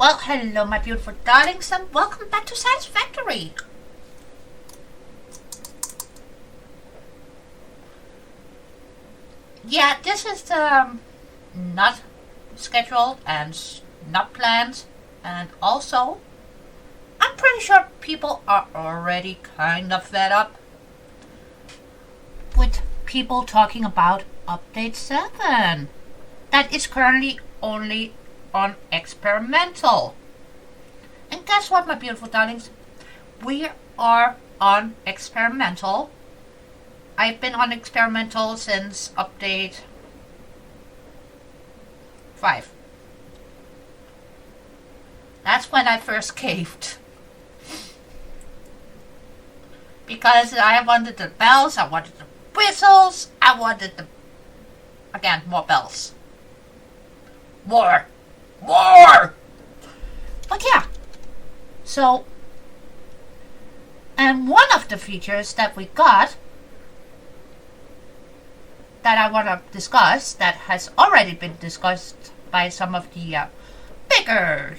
Well, hello my beautiful darlings and welcome back to Satisfactory. Yeah, this is not scheduled and not planned, and also I'm pretty sure people are already kind of fed up with people talking about update 7 that is currently only on experimental. And guess what, my beautiful darlings? We are on experimental. I've been on experimental since update 5. That's when I first caved. Because I wanted the bells, I wanted the whistles, I wanted the, again, more bells. More! But yeah, so, and one of the features that we got that I want to discuss, that has already been discussed by some of the bigger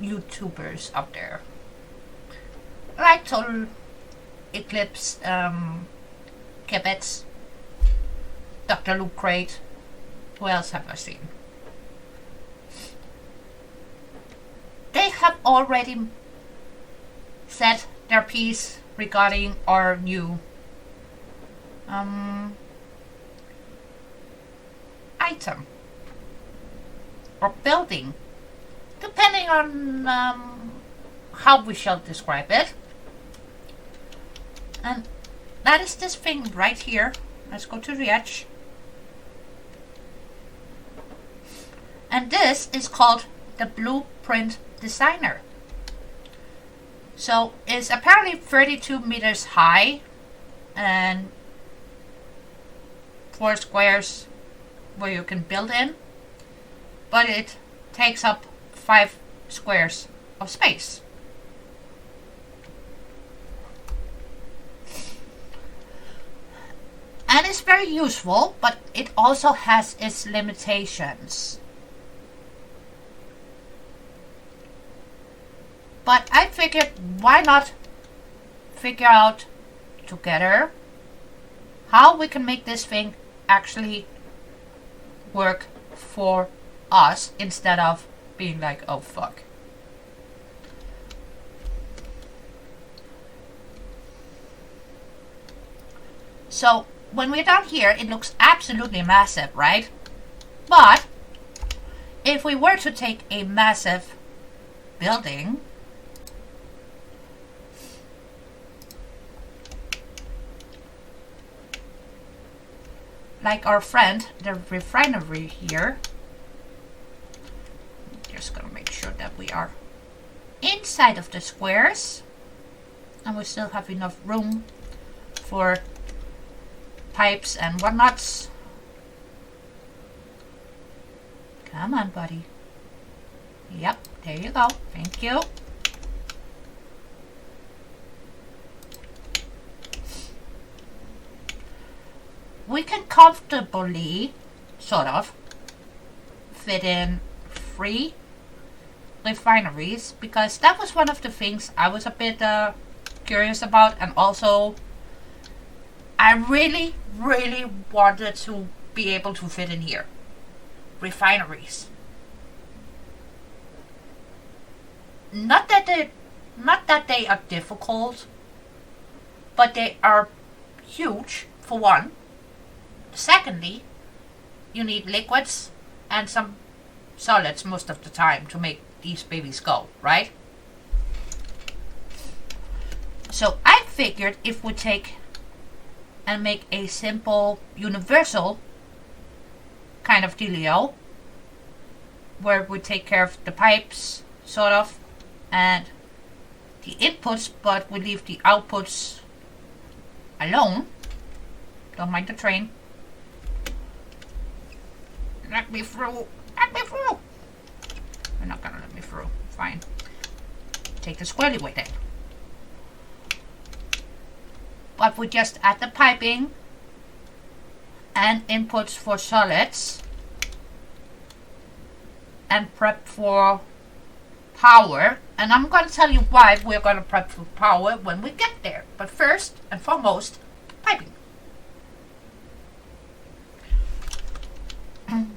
YouTubers out there, like Total Eclipse, Kibitz, Dr. Luke Crate. Who else have I seen? They have already said their piece regarding our new item or building, depending on how we shall describe it. And that is this thing right here. Let's go to the edge. And this is called the Blueprint Designer. So it's apparently 32 meters high and 4 squares where you can build in, but it takes up 5 squares of space. And it's very useful, but it also has its limitations. But I figured, why not figure out together how we can make this thing actually work for us instead of being like, oh fuck. So when we're down here, it looks absolutely massive, right? But if we were to take a massive building, like our friend, the refinery here. Just gonna make sure that we are inside of the squares and we still have enough room for pipes and whatnots. Come on, buddy. Yep, there you go. Thank you. We can comfortably, sort of, fit in 3 refineries, because that was one of the things I was a bit curious about, and also I really wanted to be able to fit in here. Refineries. Not that they are difficult, but they are huge, for one. Secondly, you need liquids and some solids most of the time to make these babies go, right? So I figured if we take and make a simple universal kind of dealio, where we take care of the pipes, sort of, and the inputs, but we leave the outputs alone. Don't mind the train. Let me through. Let me through. You're not gonna let me through. Fine. Take the squirrely way then. But we just add the piping and inputs for solids and prep for power, and I'm going to tell you why we're going to prep for power when we get there. But first and foremost, piping.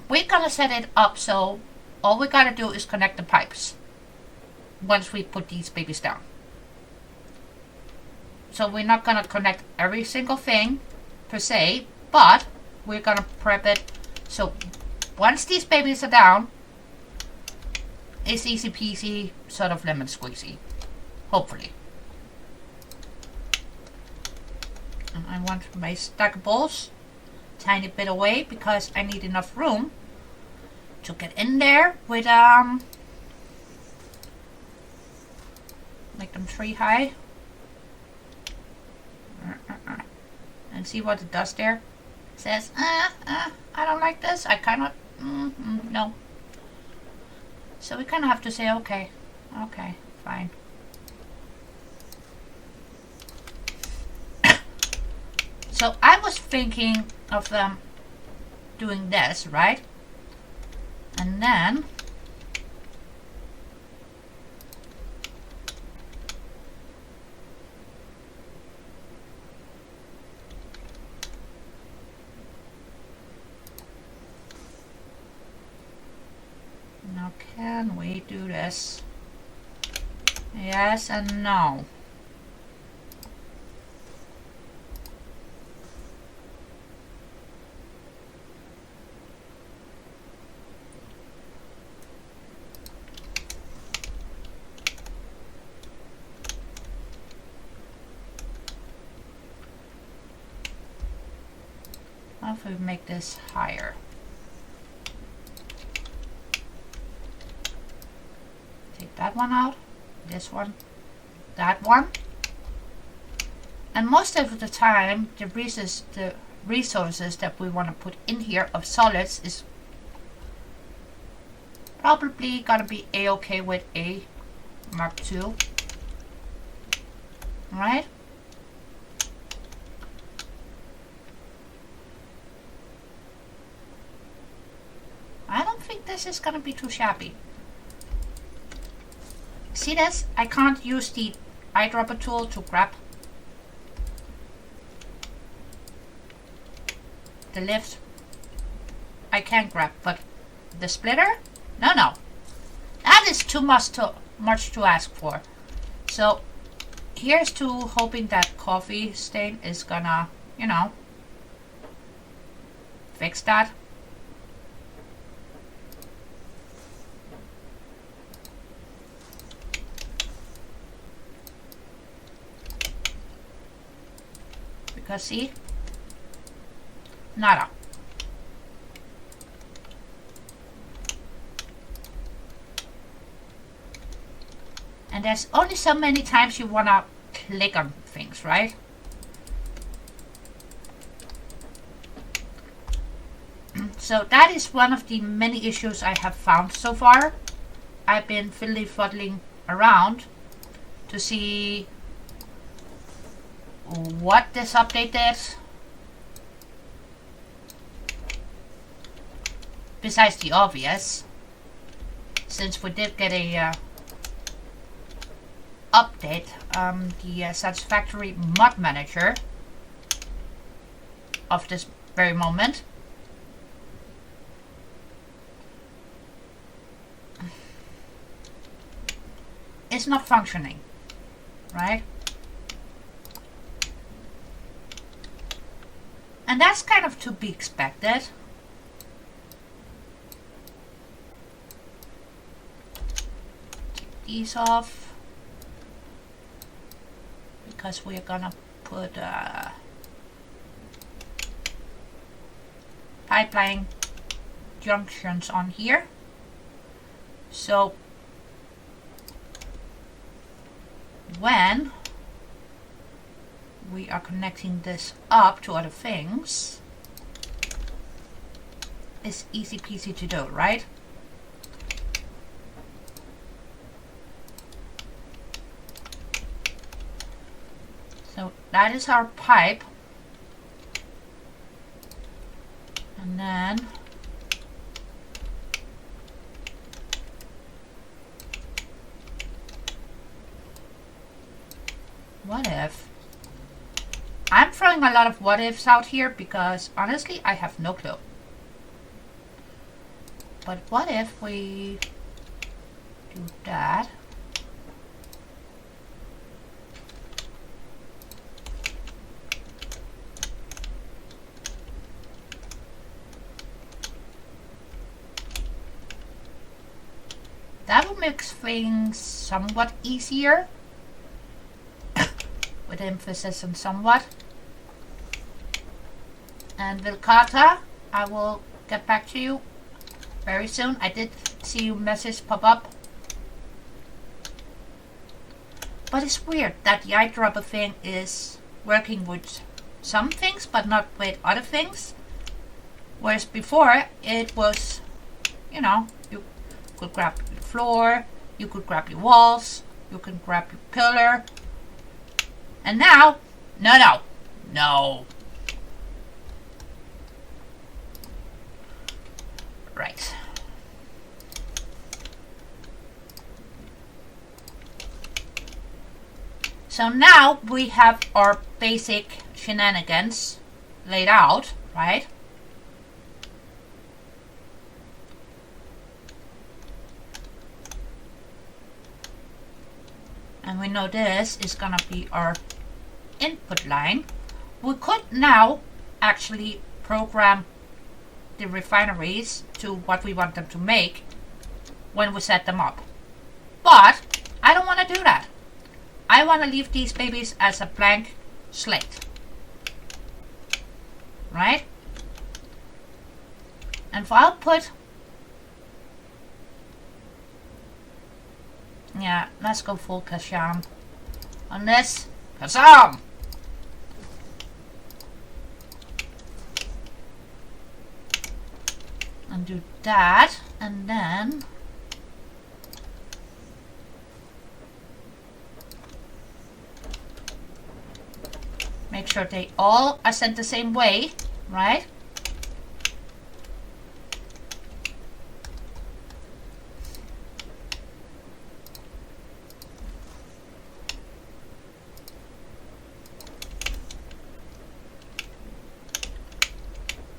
We're going to set it up so all we got to do is connect the pipes once we put these babies down. So we're not going to connect every single thing per se, but we're going to prep it so once these babies are down, it's easy peasy, sort of lemon squeezy, hopefully. And I want my stackables tiny bit away because I need enough room to get in there with make them 3 high and see what it does there. It says I don't like this, I cannot no, so we kind of have to say okay, fine. So I was thinking of them doing this, right? And then now can we do this? Yes and no. What if we make this higher? Take that one out, this one, that one. And most of the time, the resources that we want to put in here of solids is probably gonna be a-okay with a Mark II, right? I don't think this is gonna be too shabby. See this? I can't use the eyedropper tool to grab the lift. I can grab, but the splitter? No. That is too much to ask for. So here's to hoping that coffee stain is gonna, you know, fix that. Because see, nada. And there's only so many times you wanna click on things, right? So that is one of the many issues I have found so far. I've been fiddly-fuddling around to see what this update is, besides the obvious, since we did get a update, the Satisfactory mod manager of this very moment. It's not functioning, right? And that's kind of to be expected. Take these off because we're gonna put pipeline junctions on here. So when we are connecting this up to other things, it's easy peasy to do, right? So that is our pipe, and then what if? I'm throwing a lot of what ifs out here because honestly I have no clue. But what if we do that? That will make things somewhat easier. With emphasis on somewhat. And Vilkata, I will get back to you very soon. I did see your message pop up. But it's weird that the eyedropper thing is working with some things but not with other things. Whereas before it was, you know, you could grab your floor, you could grab your walls, you can grab your pillar. And now, no. Right. So now we have our basic shenanigans laid out, right? And we know this is gonna be our input line. We could now actually program the refineries to what we want them to make when we set them up. But I don't want to do that. I want to leave these babies as a blank slate. Right? And for output, yeah, let's go full Kasham on this. Kazam! And do that, and then make sure they all are sent the same way, right?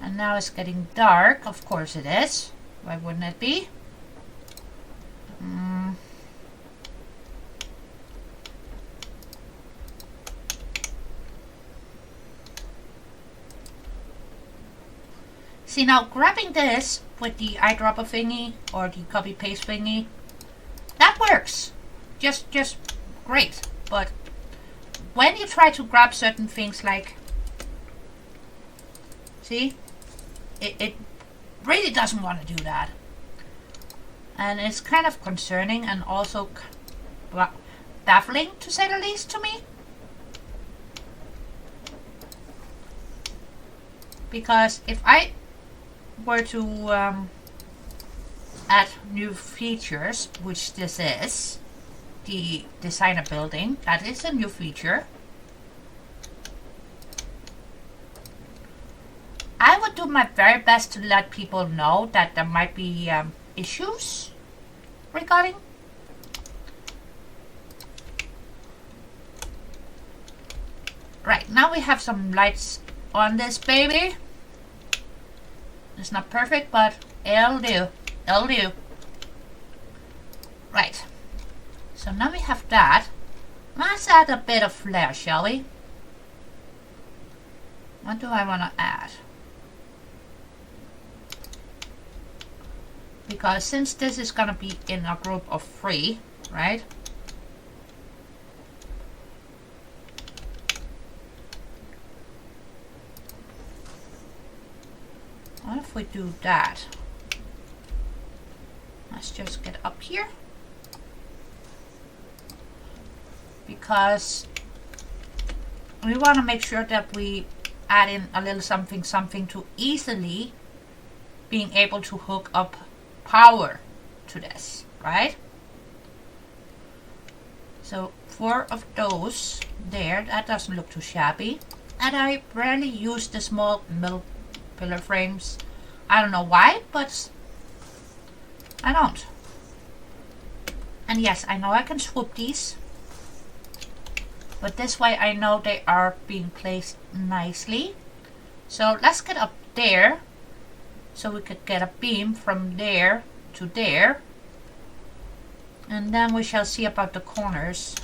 And now it's getting dark. Of course it is. Why wouldn't it be? See, now grabbing this with the eyedropper thingy or the copy paste thingy, that works. Just great. But when you try to grab certain things like, see, it really doesn't want to do that. And it's kind of concerning and also baffling, to say the least, to me. Because if I were to add new features, which this is, the designer building, that is a new feature. I would do my very best to let people know that there might be issues regarding. Right, now we have some lights on this baby. It's not perfect, but it'll do. It'll do. Right. So now we have that. Let's add a bit of flair, shall we? What do I want to add? Because since this is going to be in a group of 3, right? What if we do that? Let's just get up here. Because we want to make sure that we add in a little something to easily being able to hook up power to this, right? So 4 of those there, that doesn't look too shabby. And I rarely use the small middle pillar frames. I don't know why, but I don't. And yes, I know I can swoop these. But this way I know they are being placed nicely. So let's get up there, so we could get a beam from there to there. And then we shall see about the corners.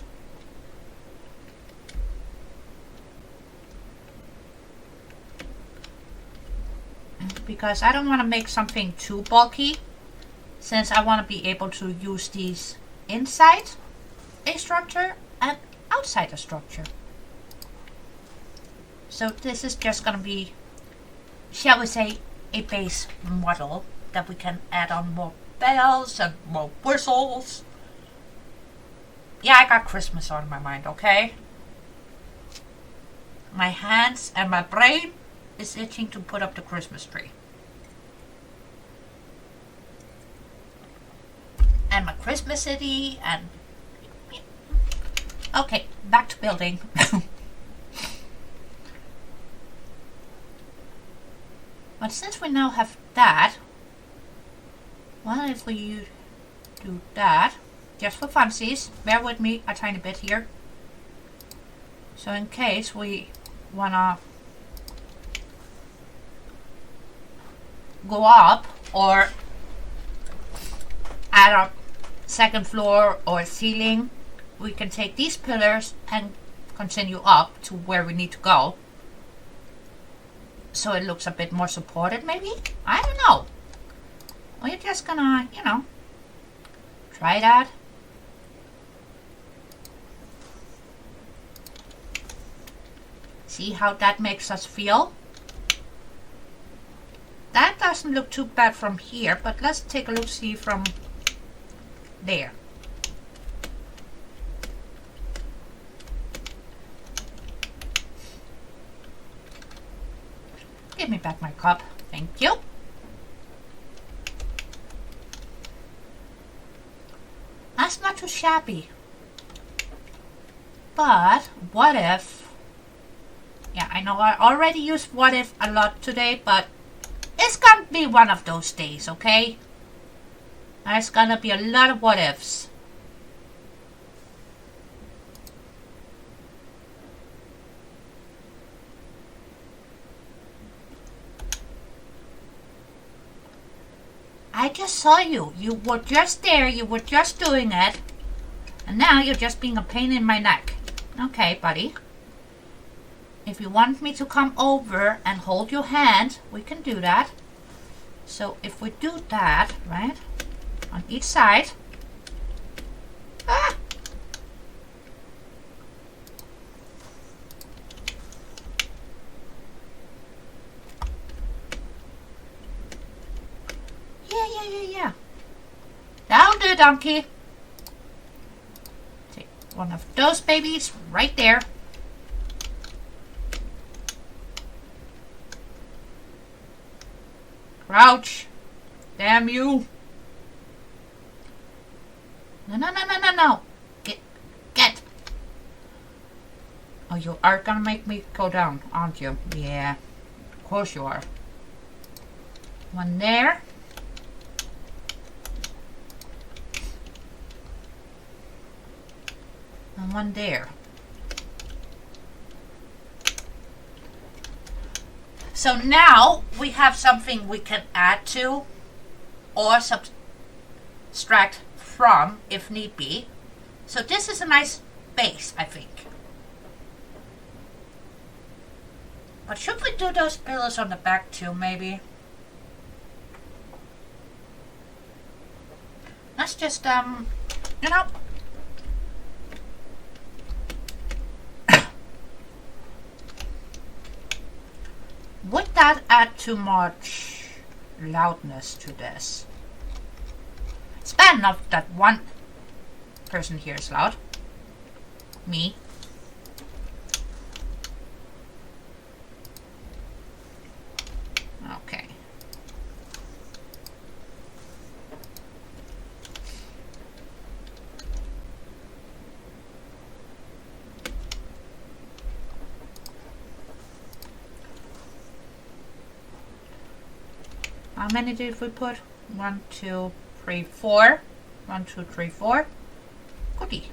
Because I don't want to make something too bulky, since I want to be able to use these inside a structure and outside a structure. So this is just going to be, shall we say, a base model that we can add on more bells and more whistles. Yeah, I got Christmas on my mind, okay? My hands and my brain is itching to put up the Christmas tree. And my Christmas city and... Okay, back to building. But since we now have that, what if we do that? Just for funsies, bear with me a tiny bit here. So in case we wanna go up or add a second floor or ceiling, we can take these pillars and continue up to where we need to go. So it looks a bit more supported, maybe? I don't know. We're just gonna, you know, try that. See how that makes us feel. That doesn't look too bad from here, but let's take a look, see from there. Give me back my cup. Thank you. That's not too shabby. But what if... Yeah, I know I already used what if a lot today, but it's gonna be one of those days, okay? There's gonna be a lot of what ifs. I just saw you. You were just there. You were just doing it. And now you're just being a pain in my neck. Okay, buddy. If you want me to come over and hold your hand, we can do that. So if we do that, right, on each side. Ah! Yeah. Down there, donkey. Take one of those babies right there. Crouch. Damn you. No. Get. Oh, you are gonna make me go down, aren't you? Yeah. Of course you are. One there. And one there. So now we have something we can add to or subtract from if need be. So this is a nice base, I think. But should we do those pillars on the back too, maybe? Let's just, you know... Would that add too much loudness to this? It's bad enough that one person here is loud. Me. Okay. How many did we put? 1, 2, 3, 4. 1, 2, 3, 4. Goodie.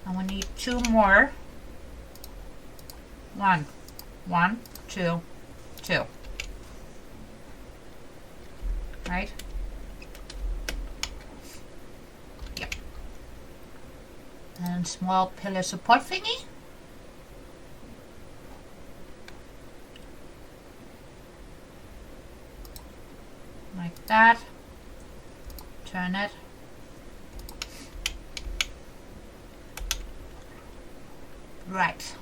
And we need 2 more. 1, 1, 2, 2. Right? Yep. And small pillar support thingy. Like that. Turn it. Right.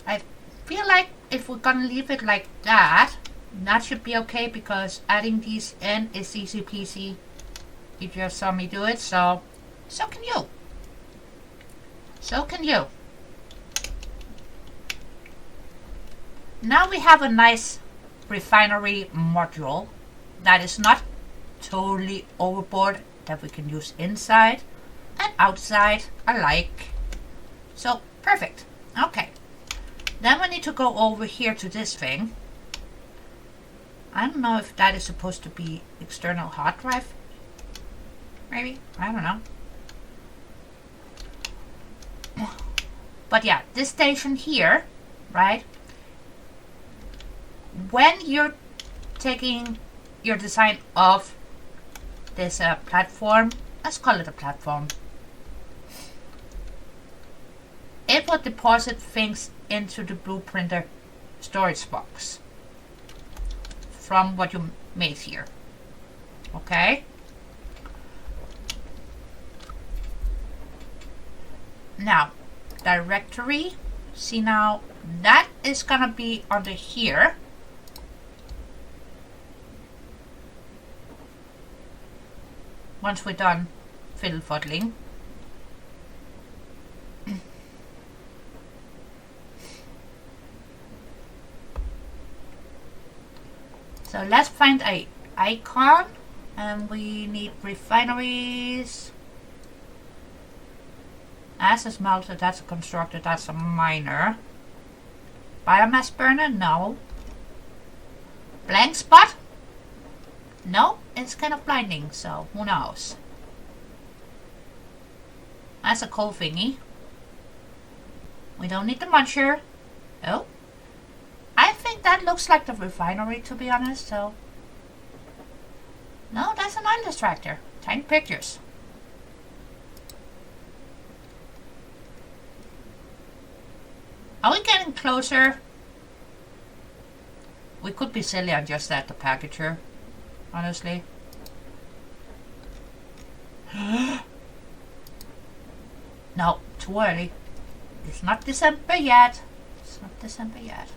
I feel like if we're gonna leave it like that, that should be okay, because adding these in is easy peasy. You just saw me do it, so can you. So can you. Now we have a nice refinery module that is not totally overboard, that we can use inside and outside alike. So perfect. Okay. Then we need to go over here to this thing. I don't know if that is supposed to be external hard drive. Maybe? I don't know. But yeah, this station here, right? When you're taking your design of this platform, let's call it a platform, it will deposit things into the blueprinter storage box from what you made here. Okay? Now, directory, see now, that is gonna be under here. Once we're done fiddle fuddling. So let's find a icon, and we need refineries. As a smelter, that's a constructor, that's a miner. Biomass burner, no. Blank spot? No, it's kind of blinding, so who knows. That's a coal thingy. We don't need the muncher. Oh. I think that looks like the refinery, to be honest, so. No, that's an oil extractor. Tiny pictures. Are we getting closer? We could be silly and just add the packager, honestly. No, too early. It's not December yet. It's not December yet.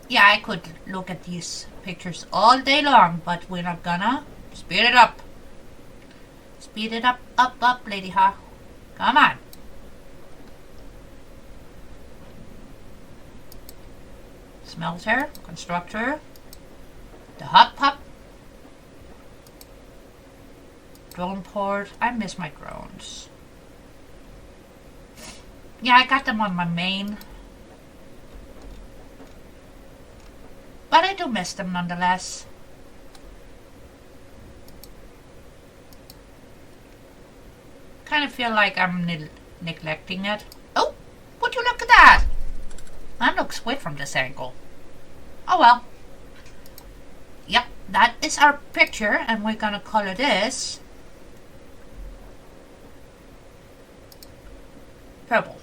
Yeah, I could look at these pictures all day long, but we're not gonna. Speed it up. Speed it up, up, Lady Ha. Come on. Smelter, constructor, the hot pop, drone port. I miss my drones. Yeah, I got them on my main. But I do miss them nonetheless. Kind of feel like I'm neglecting it. Oh, would you look at that? That looks weird from this angle. Oh well. Yep, that is our picture, and we're gonna color this purple.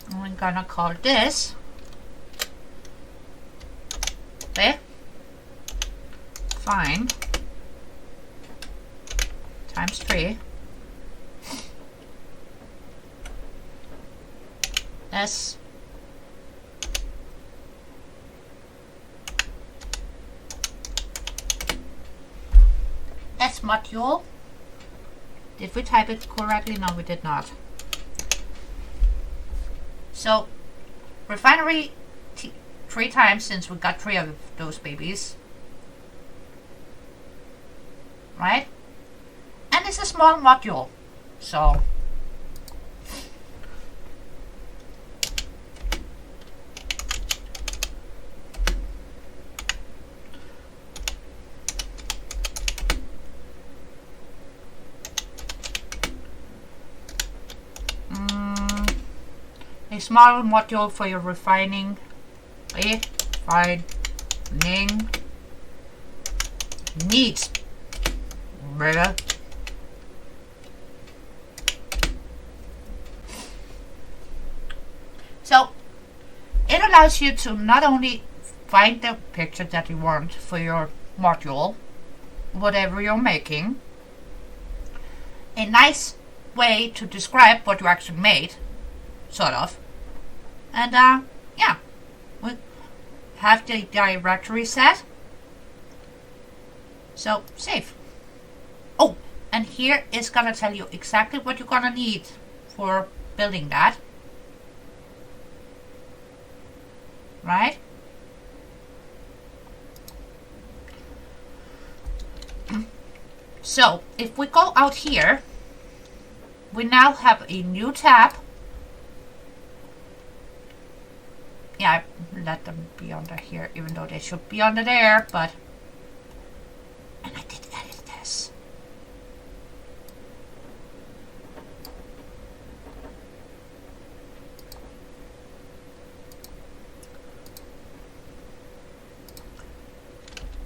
And we're gonna call this fine times 3 S module. Did we type it correctly? No, we did not. So, refinery 3 times, since we got 3 of those babies. Right? And it's a small module. So, a small module for your refining needs. So it allows you to not only find the picture that you want for your module, whatever you're making, a nice way to describe what you actually made, sort of, and yeah, we have the directory set, so save. Oh, and here is gonna tell you exactly what you're gonna need for building that, right? So if we go out here, we now have a new tab. Yeah, I let them be under here, even though they should be under there, but... And I did edit this.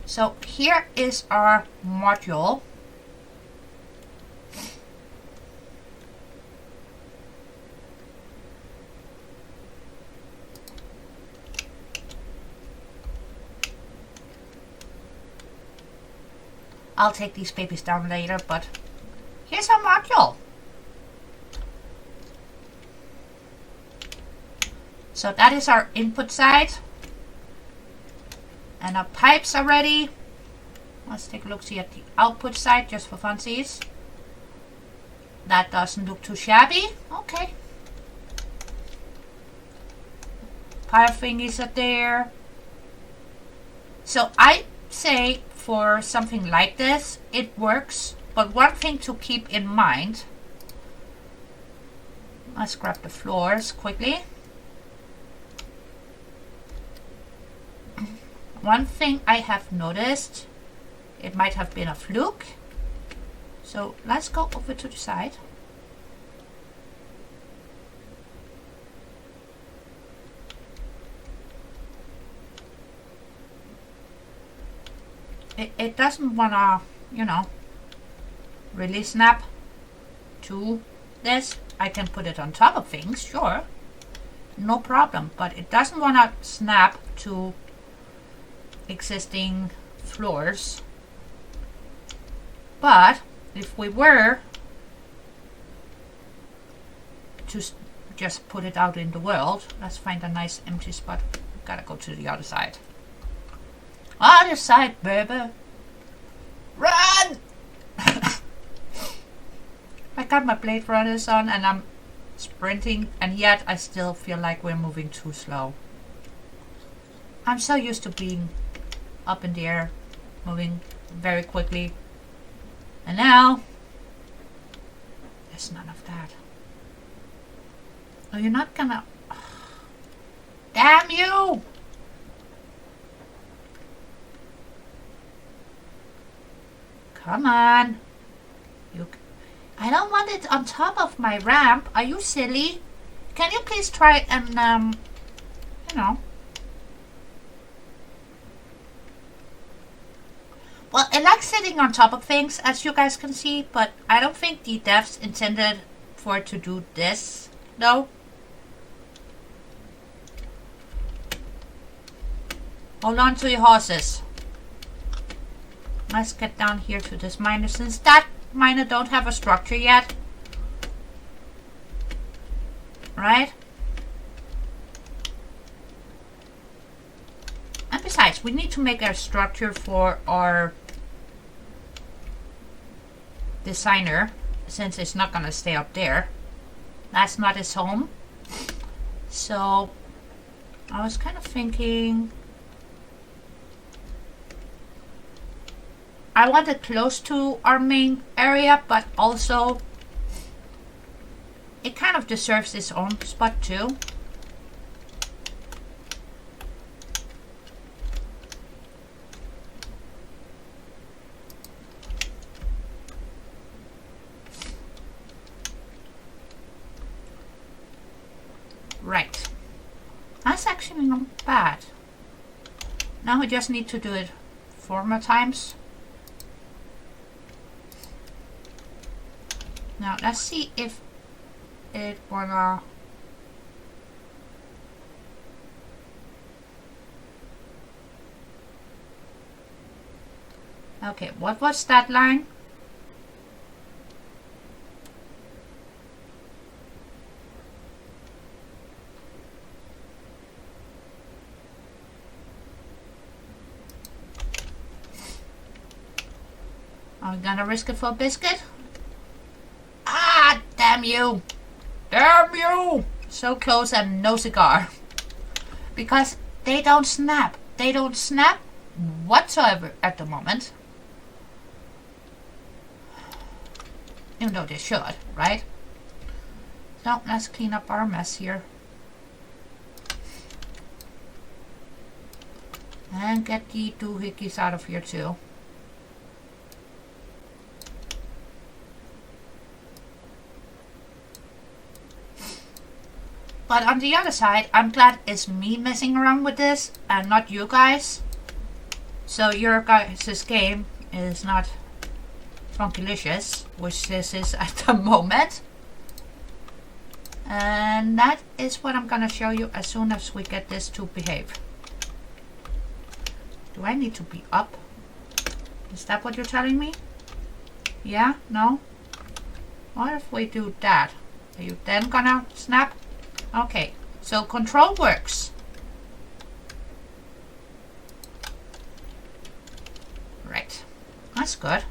So here is our module. I'll take these babies down later, but here's our module. So that is our input side. And our pipes are ready. Let's take a look, see at the output side, just for funsies. That doesn't look too shabby. Okay. Pile thingies are there. So I say for something like this, it works. But one thing to keep in mind, let's grab the floors quickly. One thing I have noticed, it might have been a fluke. So let's go over to the side. It doesn't wanna, you know, really snap to this. I can put it on top of things, sure, no problem, but it doesn't wanna snap to existing floors. But if we were to just put it out in the world, let's find a nice empty spot. Gotta go to the other side. Other side, baby. Run! I got my Blade Runners on and I'm sprinting, and yet I still feel like we're moving too slow. I'm so used to being up in the air, moving very quickly. And now, there's none of that. Oh, you're not gonna... Damn you! Come on. I don't want it on top of my ramp. Are you silly? Can you please try and, you know. Well, it likes sitting on top of things, as you guys can see, but I don't think the devs intended for it to do this, though. Hold on to your horses. Let's get down here to this miner, since that miner don't have a structure yet. Right? And besides, we need to make a structure for our designer, since it's not gonna stay up there. That's not his home. So I was kind of thinking I want it close to our main area, but also it kind of deserves its own spot too. Right. Now we just need to do it 4 more times. Now let's see if it wanna... Okay, what was that line? Are we gonna risk it for a biscuit? Ah, damn you! Damn you! So close and no cigar. Because they don't snap. They don't snap whatsoever at the moment. Even though they should, right? So let's clean up our mess here. And get the doohickeys out of here too. But on the other side, I'm glad it's me messing around with this and not you guys. So your guys' game is not funky-licious, which this is at the moment. And that is what I'm gonna show you as soon as we get this to behave. Do I need to be up? Is that what you're telling me? Yeah? No? What if we do that? Are you then gonna snap? Okay, so control works. Right, that's good.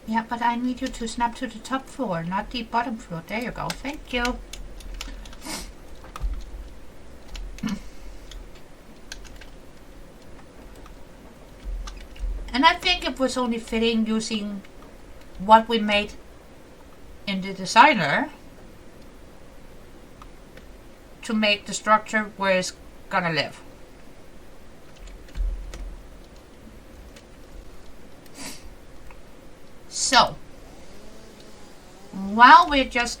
Yeah, but I need you to snap to the top floor, not the bottom floor. There you go, thank you. And I think it was only fitting using what we made in the designer to make the structure where it's gonna live. So, while we're just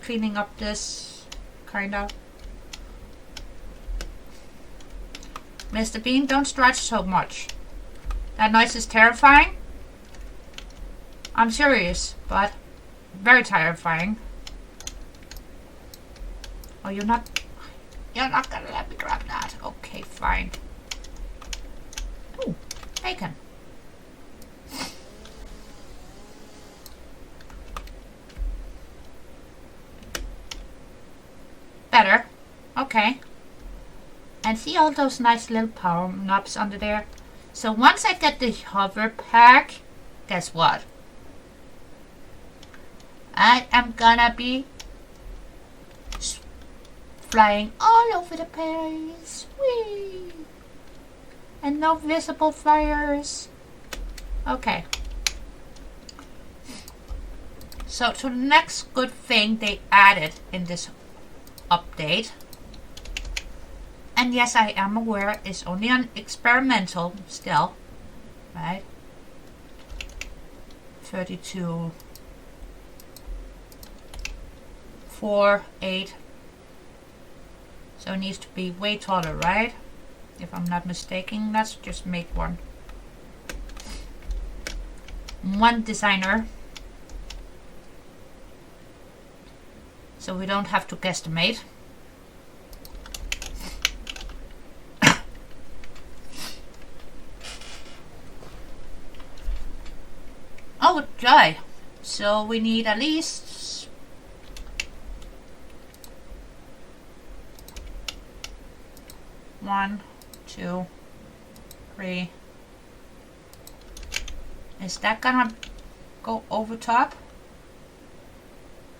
cleaning up this, kinda. Mr. Bean, don't stretch so much. That noise is terrifying. I'm serious, but very terrifying. Oh, you're not gonna let me grab that. Okay, fine. Ooh, bacon. Better. Okay. And see all those nice little power knobs under there? So once I get the hover pack, guess what? I am gonna be flying all over the place. Whee! And no visible fires. Okay. So to the next good thing they added in this update, and yes, I am aware it's only an experimental still, right? 32, 4, 8. So it needs to be way taller, right? If I'm not mistaken, let's just make one. One designer. So we don't have to guesstimate. Oh, joy. So we need at least 1, 2, 3. Is that gonna go over top?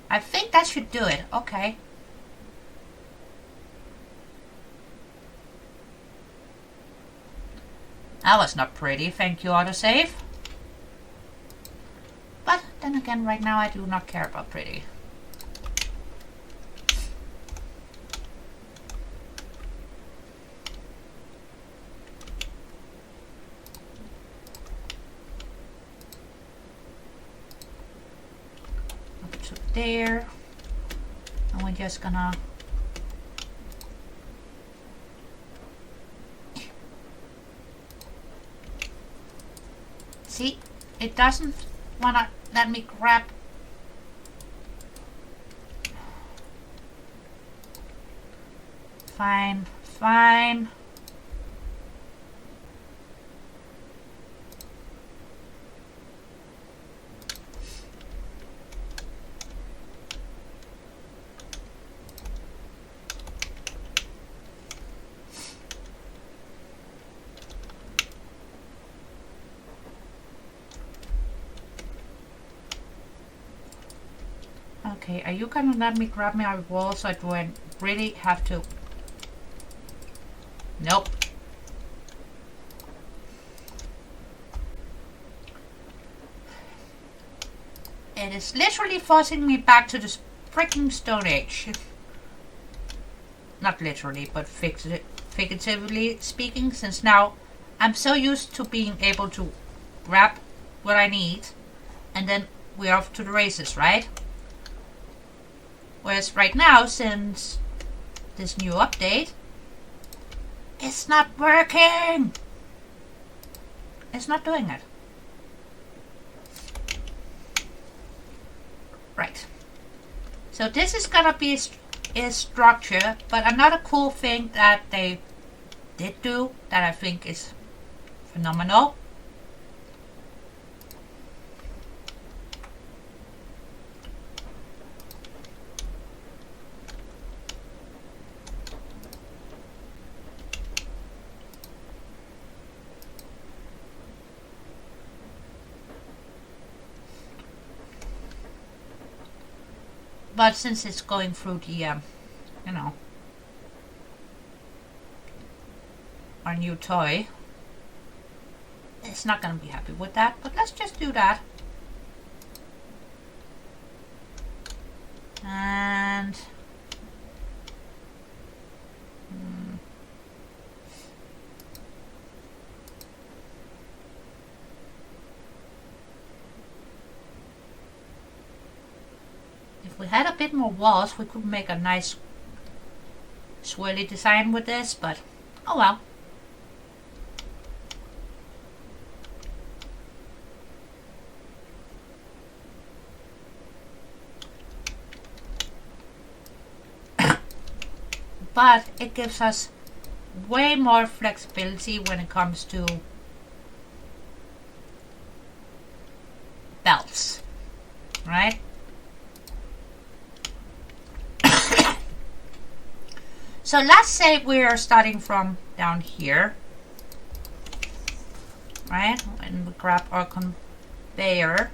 I think that should do it. Okay. That was not pretty. Thank you, autosave. But then again, right now I do not care about pretty. there. And we're just gonna see, it doesn't wanna let me grab. Fine, fine. Okay, are you gonna let me grab my wall so I don't really have to? Nope. It is literally forcing me back to the freaking Stone Age. Not literally, but figuratively speaking, since now I'm so used to being able to grab what I need and then we're off to the races, right? Whereas right now, since this new update, it's not working. It's not doing it. Right. So this is gonna be a structure, but another cool thing that they did do that I think is phenomenal. But since it's going through the, you know, our new toy, it's not going to be happy with that. But let's just do that. And if we had a bit more walls, we could make a nice swirly design with this, but oh well. But it gives us way more flexibility when it comes to belts, right? So let's say we're starting from down here, right? And we grab our conveyor.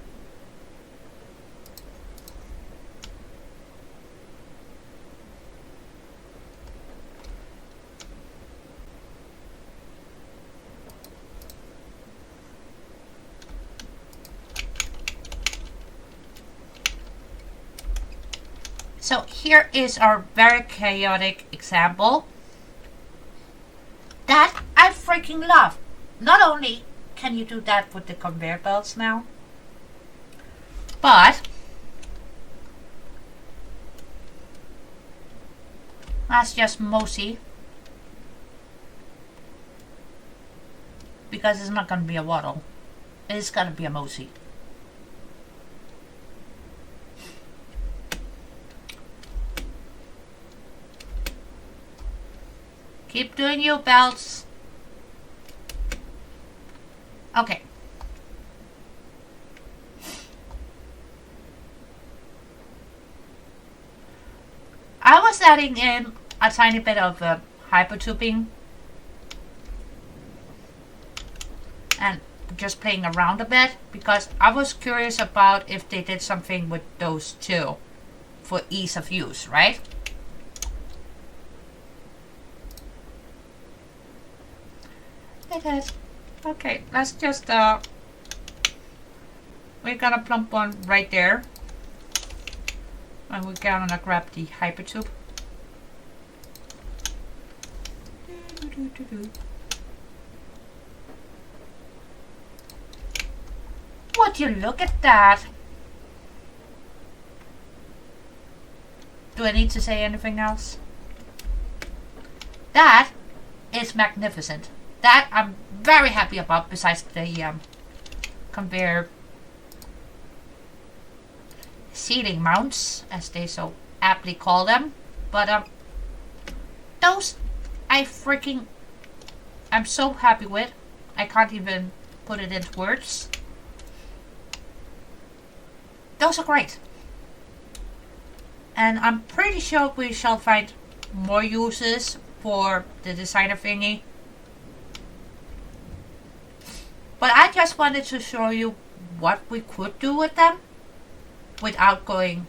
So here is our very chaotic example that I freaking love. Not only can you do that with the conveyor belts now, but that's just mosey, because it's not going to be a waddle. It's going to be a mosey. Keep doing your belts. Okay. I was adding in a tiny bit of hypertubing and just playing around a bit because I was curious about if they did something with those two for ease of use, right? It is. Okay, let's just we're gonna plump one right there. And we're gonna grab the hypertube. Would you look at that? Do I need to say anything else? That is magnificent. That I'm very happy about, besides the conveyor seating mounts, as they so aptly call them. But those I'm so happy with. I can't even put it into words. Those are great. And I'm pretty sure we shall find more uses for the designer thingy. But I just wanted to show you what we could do with them without going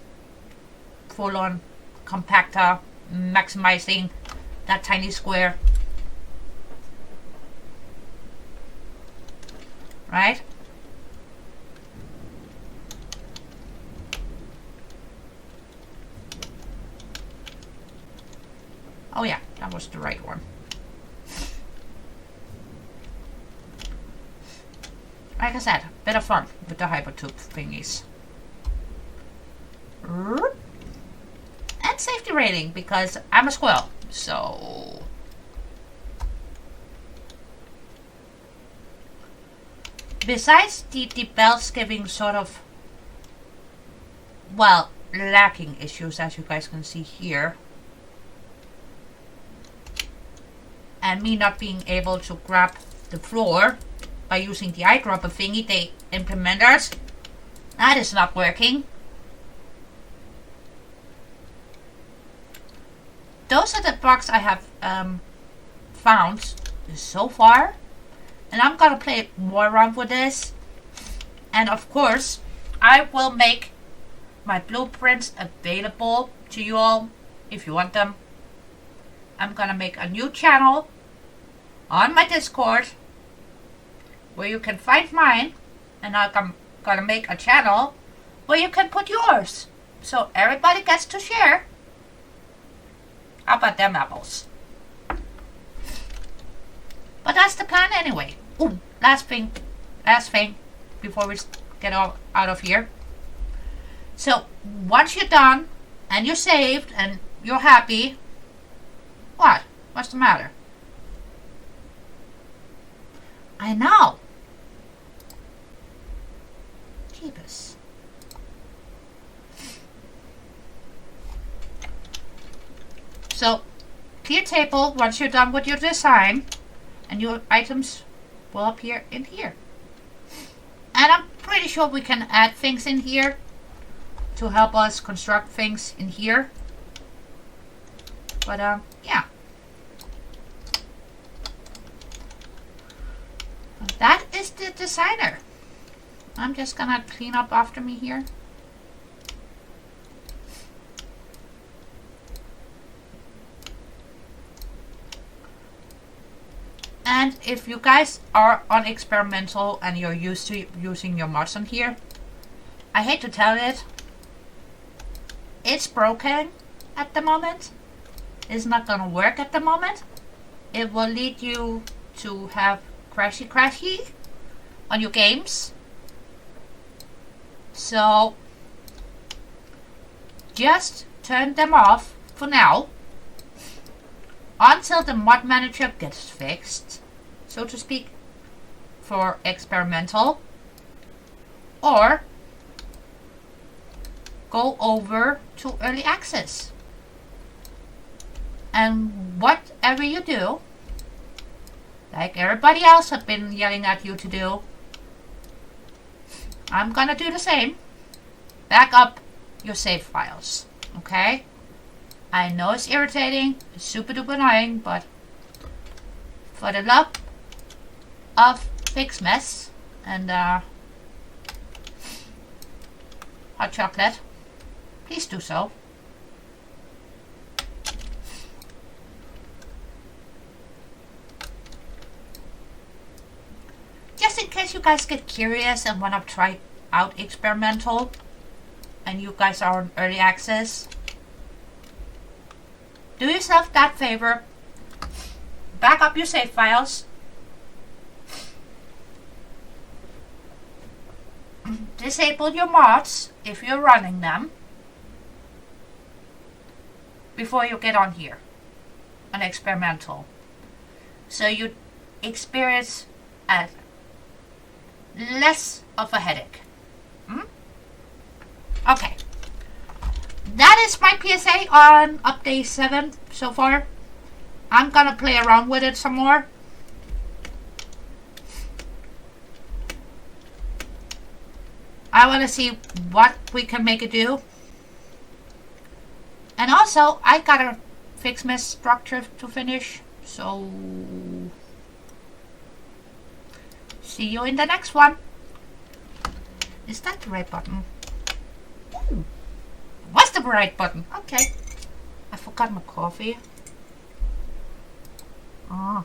full on compactor, maximizing that tiny square. Right? Oh yeah, that was the right one. Like I said, bit of fun with the hypertube thingies. And safety rating, because I'm a squirrel, so... Besides the bells giving sort of, well, lacking issues, as you guys can see here, and me not being able to grab the floor by using the eyedropper thingy they implementers, that is not working. Those are the bugs I have found so far, and I'm gonna play more around with this. And of course, I will make my blueprints available to you all if you want them. I'm gonna make a new channel on my Discord where you can find mine, and I'm gonna make a channel where you can put yours, so everybody gets to share. How about them apples? But that's the plan anyway. Ooh, last thing before we get out of here. So once you're done and you're saved and you're happy, what? What's the matter? I know. Jeebus. So, clear table once you're done with your design, and your items will appear in here. And I'm pretty sure we can add things in here to help us construct things in here. But yeah. That is the designer. I'm just gonna clean up after me here. And if you guys are on experimental and you're used to using your mods on here, I hate to tell it, it's broken at the moment. It's not gonna work at the moment. It will lead you to have crashy on your games. So just turn them off for now until the mod manager gets fixed, so to speak, for experimental, or go over to early access. And whatever you do, like everybody else have been yelling at you to do, I'm gonna do the same. Back up your save files, okay? I know it's irritating, it's super duper annoying, but for the love of Fixmess and hot chocolate, please do so. Just in case you guys get curious and want to try out experimental and you guys are on early access, do yourself that favor, back up your save files, disable your mods if you're running them, before you get on here, on experimental. So you experience less of a headache. Okay. That is my PSA on update 7 so far. I'm gonna play around with it some more. I want to see what we can make it do. And also, I gotta fix my structure to finish. So, see you in the next one. Is that the right button? Ooh. What's the right button? Okay. I forgot my coffee. Ah.